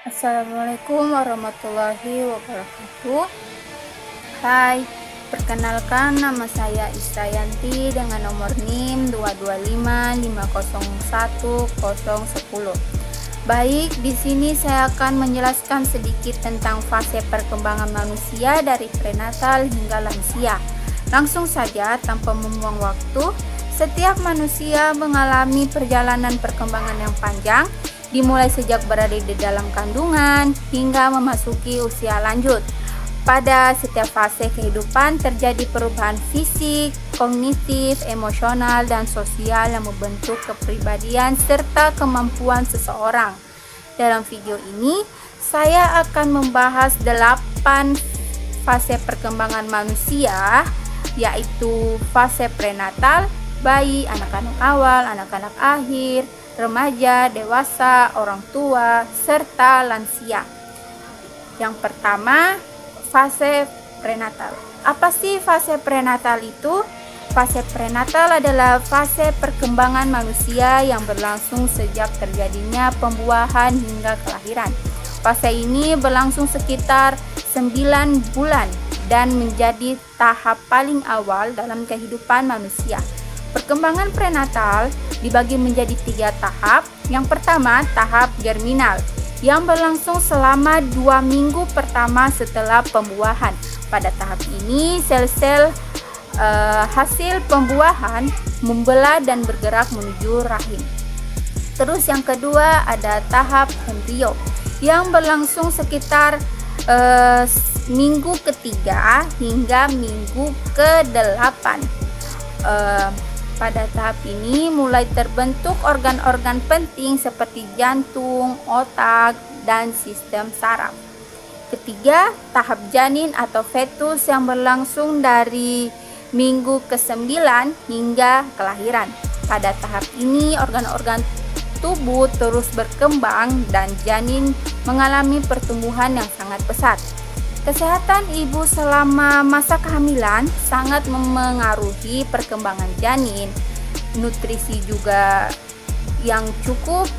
Assalamualaikum warahmatullahi wabarakatuh. Hai, perkenalkan nama saya Israyanti dengan nomor NIM 225501010. Baik, di sini saya akan menjelaskan sedikit tentang fase perkembangan manusia dari prenatal hingga lansia. Langsung saja tanpa membuang waktu, setiap manusia mengalami perjalanan perkembangan yang panjang, dimulai sejak berada di dalam kandungan hingga memasuki usia lanjut. Pada setiap fase kehidupan terjadi perubahan fisik, kognitif, emosional, dan sosial yang membentuk kepribadian serta kemampuan seseorang. Dalam video ini, saya akan membahas 8 fase perkembangan manusia, yaitu fase prenatal, bayi, anak-anak awal, anak-anak akhir, remaja, dewasa, orang tua, serta lansia. Yang pertama, fase prenatal. Apa sih fase prenatal itu? Fase prenatal adalah fase perkembangan manusia yang berlangsung sejak terjadinya pembuahan hingga kelahiran. Fase ini berlangsung sekitar 9 bulan dan menjadi tahap paling awal dalam kehidupan manusia. Perkembangan prenatal dibagi menjadi 3 tahap. Yang pertama, tahap germinal yang berlangsung selama 2 minggu pertama setelah pembuahan. Pada tahap ini, sel-sel hasil pembuahan membelah dan bergerak menuju rahim. Terus yang kedua ada tahap embrio yang berlangsung sekitar minggu ketiga hingga minggu ke-8. Pada tahap ini mulai terbentuk organ-organ penting seperti jantung, otak, dan sistem saraf. Ketiga, tahap janin atau fetus yang berlangsung dari minggu ke-9 hingga kelahiran. Pada tahap ini organ-organ tubuh terus berkembang dan janin mengalami pertumbuhan yang sangat pesat. Kesehatan ibu selama masa kehamilan sangat memengaruhi perkembangan janin. Nutrisi juga yang cukup,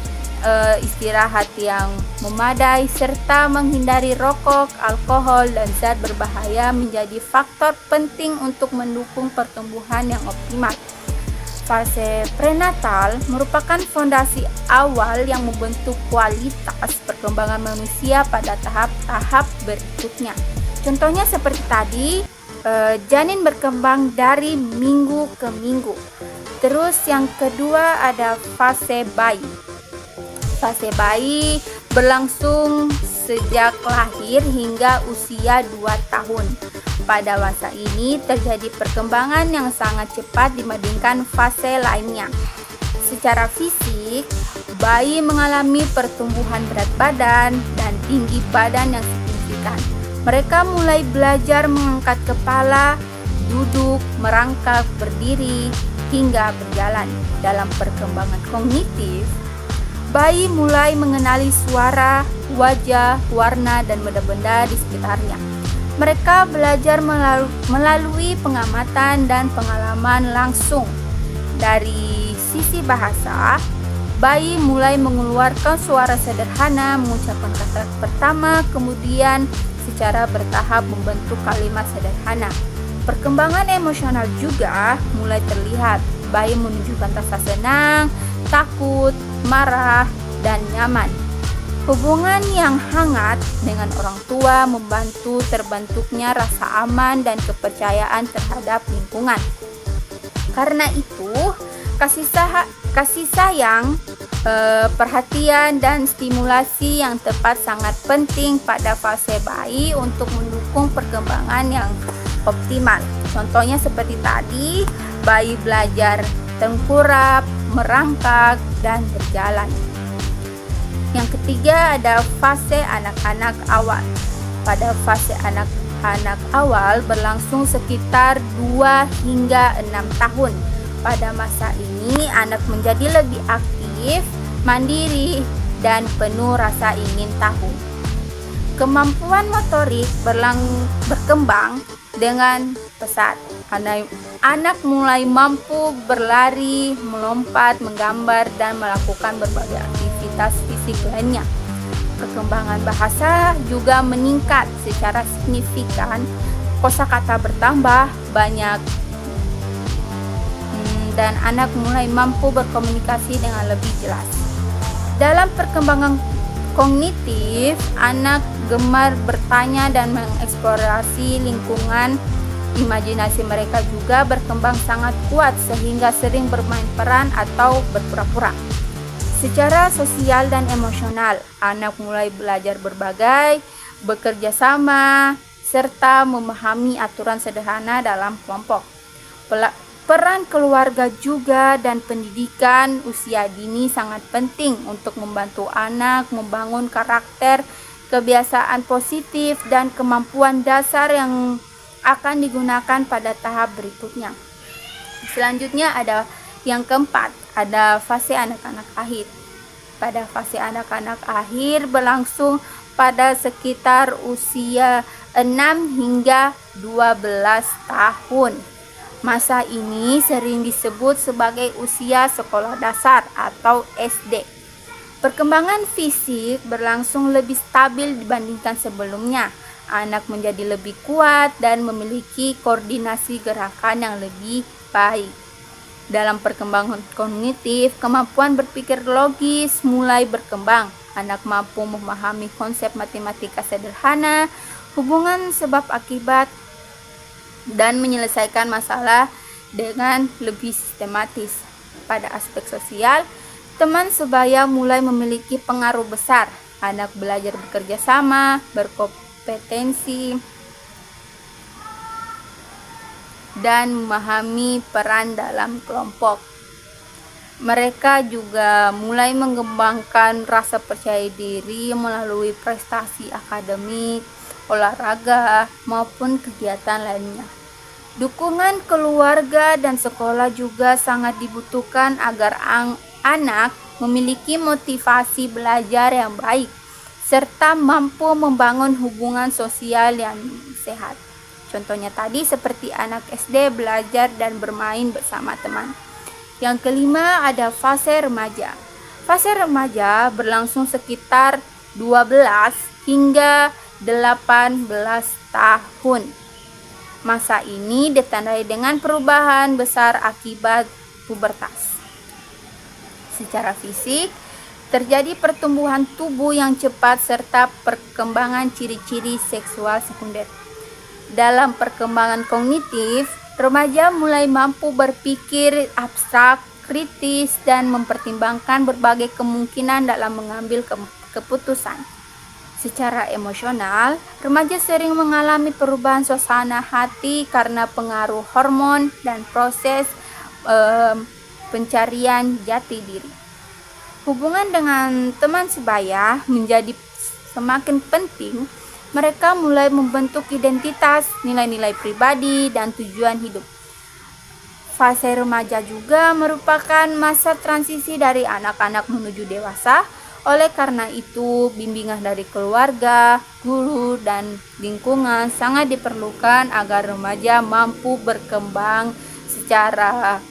istirahat yang memadai, serta menghindari rokok, alkohol, dan zat berbahaya menjadi faktor penting untuk mendukung pertumbuhan yang optimal. Fase prenatal merupakan fondasi awal yang membentuk kualitas perkembangan manusia pada tahap-tahap berikutnya. Contohnya seperti tadi, janin berkembang dari minggu ke minggu. Terus yang kedua ada fase bayi. Fase bayi berlangsung sejak lahir hingga usia 2 tahun. Pada masa ini terjadi perkembangan yang sangat cepat dibandingkan fase lainnya. Secara fisik, bayi mengalami pertumbuhan berat badan dan tinggi badan yang signifikan. Mereka mulai belajar mengangkat kepala, duduk, merangkak, berdiri, hingga berjalan. Dalam perkembangan kognitif, bayi mulai mengenali suara, wajah, warna, dan benda-benda di sekitarnya. Mereka belajar melalui pengamatan dan pengalaman langsung. Dari sisi bahasa, bayi mulai mengeluarkan suara sederhana, mengucapkan kata pertama, kemudian secara bertahap membentuk kalimat sederhana. Perkembangan emosional juga mulai terlihat. Bayi menunjukkan rasa senang, takut, marah, dan nyaman. Hubungan yang hangat dengan orang tua membantu terbentuknya rasa aman dan kepercayaan terhadap lingkungan. Karena itu, kasih sayang, perhatian, dan stimulasi yang tepat sangat penting pada fase bayi untuk mendukung perkembangan yang optimal. Contohnya seperti tadi, bayi belajar tengkurap, merangkak, dan berjalan. Yang ketiga ada fase anak-anak awal. Pada fase anak-anak awal berlangsung sekitar 2 hingga 6 tahun. Pada masa ini anak menjadi lebih aktif, mandiri, dan penuh rasa ingin tahu. Kemampuan motorik berkembang dengan pesat. Anak mulai mampu berlari, melompat, menggambar, dan melakukan berbagai aktivitas fisik lainnya. perkembangan bahasa juga meningkat secara signifikan, kosakata bertambah banyak, dan anak mulai mampu berkomunikasi dengan lebih jelas. Dalam perkembangan kognitif, anak gemar bertanya dan mengeksplorasi lingkungan. Imajinasi mereka juga berkembang sangat kuat sehingga sering bermain peran atau berpura-pura. Secara sosial dan emosional, anak mulai belajar berbagai, bekerja sama, serta memahami aturan sederhana dalam kelompok. Peran keluarga juga dan pendidikan usia dini sangat penting untuk membantu anak membangun karakter, kebiasaan positif, dan kemampuan dasar yang akan digunakan pada tahap berikutnya. Selanjutnya ada yang keempat, ada fase anak-anak akhir. Pada fase anak-anak akhir berlangsung pada sekitar usia 6 hingga 12 tahun. Masa ini sering disebut sebagai usia sekolah dasar atau SD. Perkembangan fisik berlangsung lebih stabil dibandingkan sebelumnya. Anak menjadi lebih kuat dan memiliki koordinasi gerakan yang lebih baik. Dalam perkembangan kognitif, kemampuan berpikir logis mulai berkembang. Anak mampu memahami konsep matematika sederhana, hubungan sebab akibat, dan menyelesaikan masalah dengan lebih sistematis. Pada aspek sosial, teman sebaya mulai memiliki pengaruh besar. Anak belajar bekerja sama, berkompetensi, dan memahami peran dalam kelompok. Mereka juga mulai mengembangkan rasa percaya diri melalui prestasi akademik, olahraga, maupun kegiatan lainnya. Dukungan keluarga dan sekolah juga sangat dibutuhkan agar anak memiliki motivasi belajar yang baik, serta mampu membangun hubungan sosial yang sehat. Contohnya tadi seperti anak SD belajar dan bermain bersama teman. Yang kelima ada fase remaja. Fase remaja berlangsung sekitar 12 hingga 18 tahun. Masa ini ditandai dengan perubahan besar akibat pubertas. Secara fisik, terjadi pertumbuhan tubuh yang cepat serta perkembangan ciri-ciri seksual sekunder. Dalam perkembangan kognitif, remaja mulai mampu berpikir abstrak, kritis, dan mempertimbangkan berbagai kemungkinan dalam mengambil keputusan. Secara emosional, remaja sering mengalami perubahan suasana hati karena pengaruh hormon dan proses pencarian jati diri. Hubungan dengan teman sebaya menjadi semakin penting. Mereka mulai membentuk identitas, nilai-nilai pribadi, dan tujuan hidup. Fase remaja juga merupakan masa transisi dari anak-anak menuju dewasa. Oleh karena itu, bimbingan dari keluarga, guru, dan lingkungan sangat diperlukan agar remaja mampu berkembang secara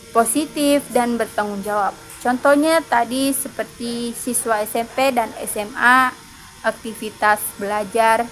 positif dan bertanggung jawab. Contohnya tadi seperti siswa SMP dan SMA, aktivitas belajar